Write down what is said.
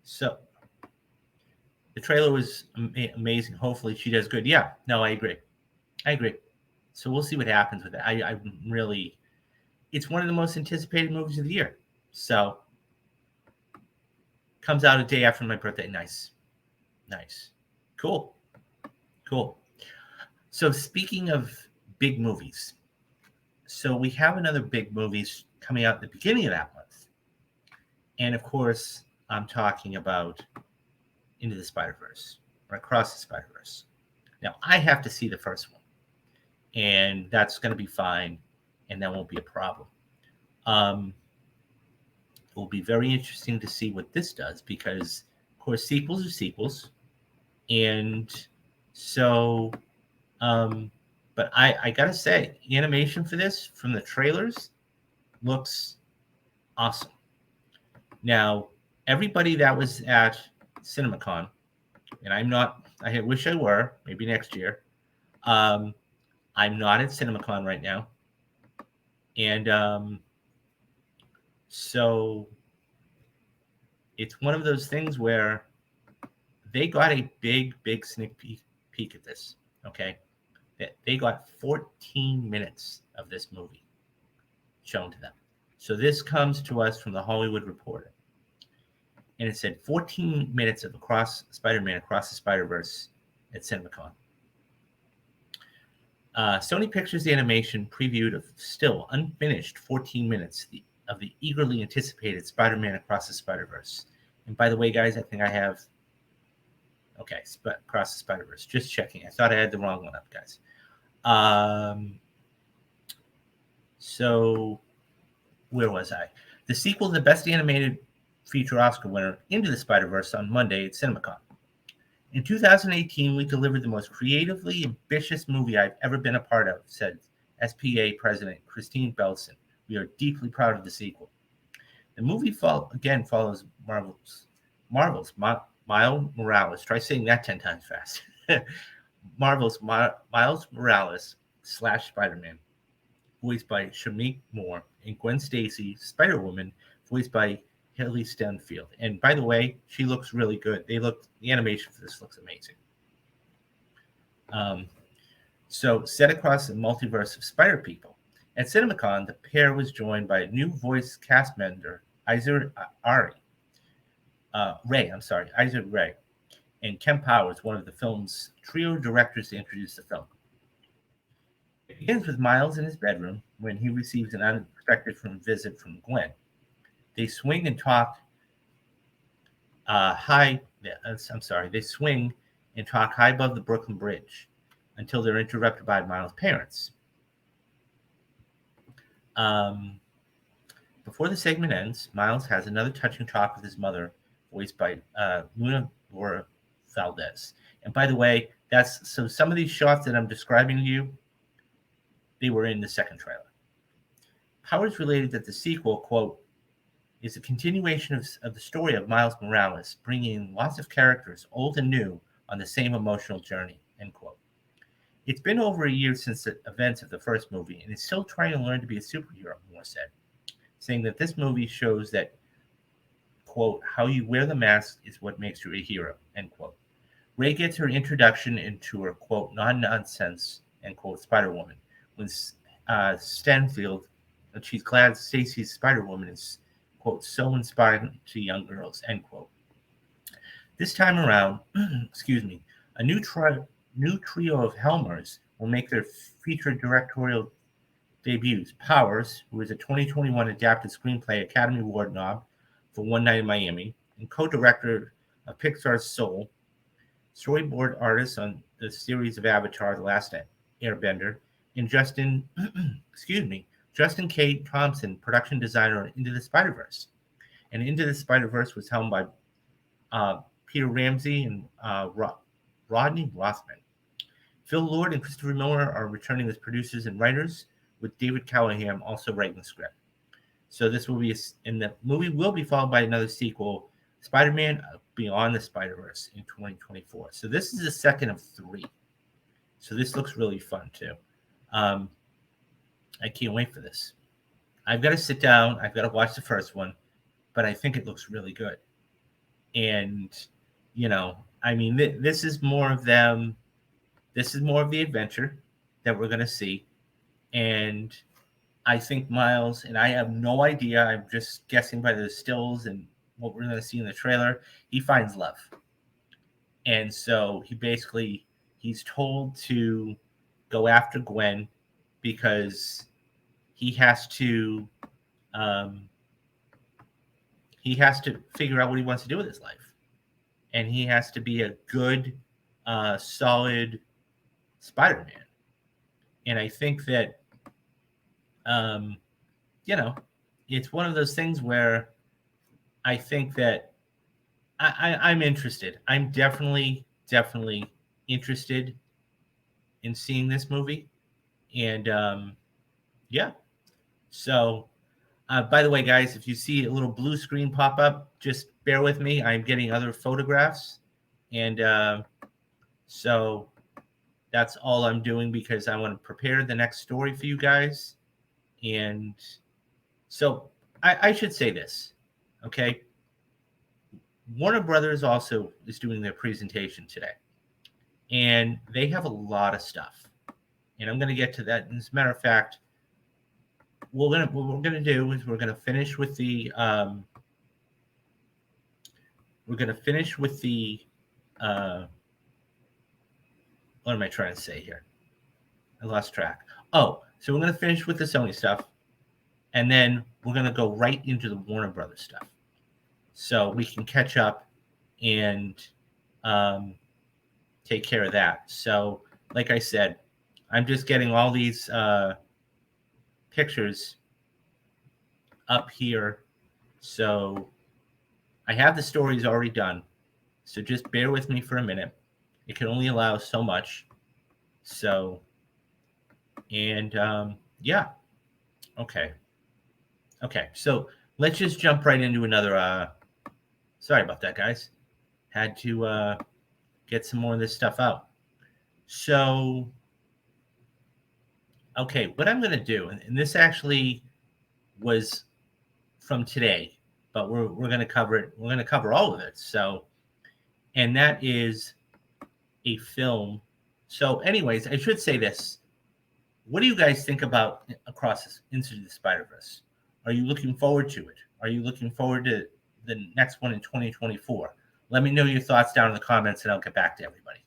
So the trailer was amazing. Hopefully she does good. Yeah, no, I agree. I agree. So we'll see what happens with it. I'm really, it's one of the most anticipated movies of the year. So comes out a day after my birthday. Nice. Nice. Cool. Cool. So speaking of big movies, so we have another big movies coming out at the beginning of that month. And of course, I'm talking about Into the Spider-Verse or Across the Spider-Verse. Now, I have to see the first one, and that's going to be fine, and that won't be a problem. It will be very interesting to see what this does because, of course, sequels are sequels. And so, but I got to say, animation for this from the trailers looks awesome. Now, everybody that was at CinemaCon, and I'm not, I wish I were, maybe next year. I'm not at CinemaCon right now. And so it's one of those things where they got a big sneak peek at this. Okay. They got 14 minutes of this movie shown to them. So this comes to us from the Hollywood Reporter. And it said 14 minutes of Spider-Man Across the Spider-Verse at CinemaCon. Sony Pictures Animation previewed a still unfinished 14 minutes of the eagerly anticipated Spider-Man Across the Spider-Verse. And by the way, guys, I think I have... Okay, Across the Spider-Verse. Just checking. I thought I had the wrong one up, guys. So, where was I? The sequel to the Best Animated Feature Oscar winner, Into the Spider-Verse, on Monday at CinemaCon. In 2018, we delivered the most creatively ambitious movie I've ever been a part of, said SPA President Christine Belson. We are deeply proud of the sequel. The movie follows Marvel's Miles Morales. Try saying that 10 times fast. Marvel's Miles Morales / Spider-Man, voiced by Shamik Moore, and Gwen Stacy, Spider-Woman, voiced by Haley Stenfield. And by the way, she looks really good. The animation for this looks amazing. So set across the multiverse of Spider People. At CinemaCon, the pair was joined by a new voice cast member, Isaac Ray, and Ken Powers, one of the film's trio directors to introduce the film. It begins with Miles in his bedroom when he receives an unexpected visit from Gwen. They swing and talk high above the Brooklyn Bridge until they're interrupted by Miles' parents. Before the segment ends, Miles has another touching talk with his mother, voiced by Luna Laura Valdez. And by the way, so some of these shots that I'm describing to you, they were in the second trailer. Powers related that the sequel, quote, is a continuation of the story of Miles Morales, bringing in lots of characters, old and new, on the same emotional journey, end quote. It's been over a year since the events of the first movie, and it's still trying to learn to be a superhero, Moore said, saying that this movie shows that, quote, how you wear the mask is what makes you a hero, end quote. Ray gets her introduction into her, quote, non-nonsense, end quote, Spider-Woman, when Stanfield, she's glad Stacy's Spider-Woman is, quote, so inspiring to young girls, end quote. This time around, a new trio of Helmers will make their featured directorial debuts. Powers, who is a 2021 adapted screenplay Academy Award nominee for One Night in Miami, and co-director of Pixar's Soul, storyboard artist on the series of Avatar: The Last Airbender, and Justin K. Thompson, production designer on Into the Spider-Verse. And Into the Spider-Verse was helmed by Peter Ramsey and Rodney Rothman. Phil Lord and Christopher Miller are returning as producers and writers, with David Callahan also writing the script. So this will be, and the movie will be followed by another sequel, Spider-Man Beyond the Spider-Verse, in 2024. So this is the second of 3. So this looks really fun too. I can't wait for this. I've got to sit down. I've got to watch the first one, but I think it looks really good. And, I mean, this is more of them. This is more of the adventure that we're going to see. And I think Miles, and I have no idea, I'm just guessing by the stills and what we're going to see in the trailer, he finds love. And so he's told to go after Gwen because he has to um, figure out what he wants to do with his life, and he has to be a good, solid Spider-Man. And I think that um, it's one of those things where I think that I'm interested. I'm definitely interested in seeing this movie, and yeah. So, by the way, guys, if you see a little blue screen pop up, just bear with me. I'm getting other photographs, and so that's all I'm doing because I want to prepare the next story for you guys. And so I should say this, okay? Warner Brothers also is doing their presentation today, and they have a lot of stuff. And I'm going to get to that. As a matter of fact, what we're gonna do is we're gonna finish with the what am I trying to say here? I lost track. Oh, so we're gonna finish with the Sony stuff, and then we're gonna go right into the Warner Brothers stuff, so we can catch up and take care of that. So, like I said, I'm just getting all these pictures up here. So I have the stories already done. So just bear with me for a minute. It can only allow so much. So, and yeah. Okay. Okay. So let's just jump right into another. Sorry about that, guys. Had to get some more of this stuff out. So, okay, what I'm going to do, and this actually was from today, but we're going to cover it. We're going to cover all of it. So, and that is a film. So, anyways, I should say this. What do you guys think about Across Into the Spider-Verse? Are you looking forward to it? Are you looking forward to the next one in 2024? Let me know your thoughts down in the comments, and I'll get back to everybody.